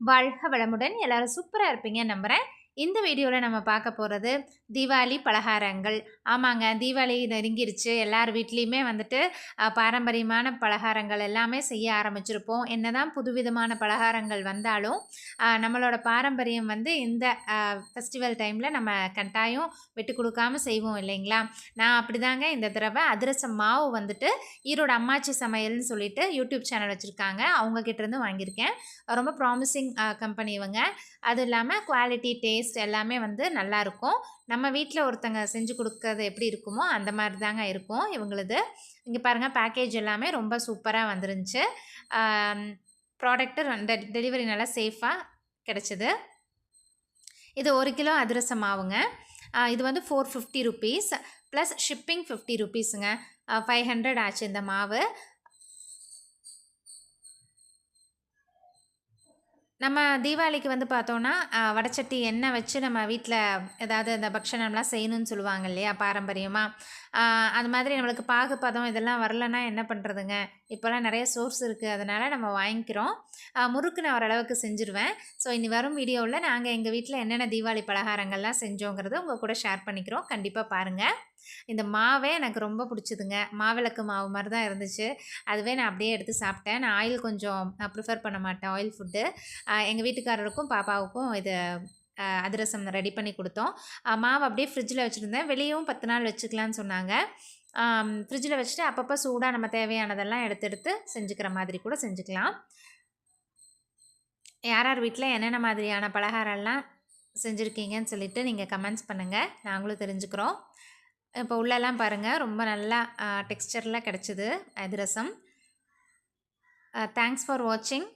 வாழ்க வளமுடன். எல்லாரும் சூப்பரா இருப்பீங்கன்னு நம்புறேன். இந்த வீடியோல நம்ம பார்க்க போறது தீபாவளி பலகாரங்கள். ஆமாங்க, தீபாவளி நெருங்கிருச்சு. எல்லார் வீட்லயுமே வந்துட்டு பாரம்பரியமான பலகாரங்கள் எல்லாமே செய்ய ஆரம்பிச்சிருப்போம். என்னதான் புதுவிதமான பலகாரங்கள் வந்தாலும், நம்மளோட பாரம்பரியம் வந்து இந்த ஃபெஸ்டிவல் டைம்ல நம்ம கட்டாயம் விட்டு குடுக்காம செய்வோம் இல்லைங்களா? நான் அப்படிதாங்க இந்த தடவ அதிரசம் மாவு வந்துட்டு ஈரோடு அம்மாச்சி சமையல்னு சொல்லிட்டு யூடியூப் சேனல் வச்சிருக்காங்க. அவங்க கிட்டேருந்து வாங்கியிருக்கேன். ரொம்ப ப்ராமிசிங் கம்பெனி இவங்க. அதுவும் இல்லாம குவாலிட்டி, டேஸ்ட் எல்லாமே வந்து நல்லாயிருக்கும். நம்ம வீட்ல ஒருத்தங்க செஞ்சு குடுக்கறது எப்படி இருக்குமோ, அந்த மாரி தாங்க இருக்கும் இவங்களுது. இங்க பாருங்க பேக்கேஜ் எல்லாமே ரொம்ப சூப்பரா வந்துருந்துச்சு. ஆம் ப்ராடக்ட்டு டெலிவரி நல்லா சேஃபா கிடைச்சது. இது 1 கிலோ அதிரச மாவுங்க. இது வந்து ₹450 ப்ளஸ் ஷிப்பிங் ₹50ங்க. 500 ஆச்சு இந்த மாவு. நம்ம தீபாவளிக்கு வந்து பார்த்தோன்னா, வடச்சட்டி எண்ணெய் வச்சு நம்ம வீட்ல ஏதாவது இந்த பக்ஷணம்லாம் செய்யணும்னு சொல்லுவாங்க இல்லையா? பாரம்பரியமா. அ அது மாதிரி நம்மளுக்கு பாகு பதம் இதெல்லாம் வரலன்னா என்ன பண்ணுறதுங்க? இப்போலாம் நெறைய சோர்ஸ் இருக்கு. அதனால நம்ம வாங்கிக்கிறோம். முறுக்கு நான் ஓரளவுக்கு செஞ்சுருவேன். ஸோ இனி வரும் வீடியோவுல நாங்க எங்க வீட்ல என்னென்ன தீபாவளி பலகாரங்கள்லாம் செஞ்சோங்கிறத உங்க கூட ஷேர் பண்ணிக்கிறோம். கண்டிப்பா பாருங்க. இந்த மாவே எனக்கு ரொம்ப புடிச்சதுங்க. மாவிளக்கு மாவு மாரி தான் இருந்துச்சு. அதுவே நான் அப்படியே எடுத்து சாப்பிட்டேன். நான் ஆயில் கொஞ்சம் ப்ரிஃபர் பண்ண மாட்டேன் ஆயில் ஃபுட்டு. எங்க வீட்டுக்காரருக்கும், பாப்பாவுக்கும் இது அதிரசம் ரெடி பண்ணி குடுத்தோம். மாவு அப்படியே ஃப்ரிட்ஜில வச்சுருந்தேன். வெளியவும் 10 நாள் வச்சுக்கலான்னு சொன்னாங்க. ஃப்ரிட்ஜில வச்சுட்டு அப்பப்போ சூடா நம்ம தேவையானதெல்லாம் எடுத்து எடுத்து செஞ்சுக்கிற மாதிரி கூட செஞ்சுக்கலாம். யார் யார் வீட்ல என்னென்ன மாதிரியான பலகாரம்லாம் செஞ்சுருக்கீங்கன்னு சொல்லிட்டு நீங்க கமெண்ட்ஸ் பண்ணுங்க. நாங்களும் தெரிஞ்சுக்கிறோம். இப்போ உள்ளலாம் பாருங்க ரொம்ப நல்லா டெக்ஸ்சர்ல கிடைச்சது அதிரசம். தேங்க்ஸ் ஃபார் வாட்சிங்.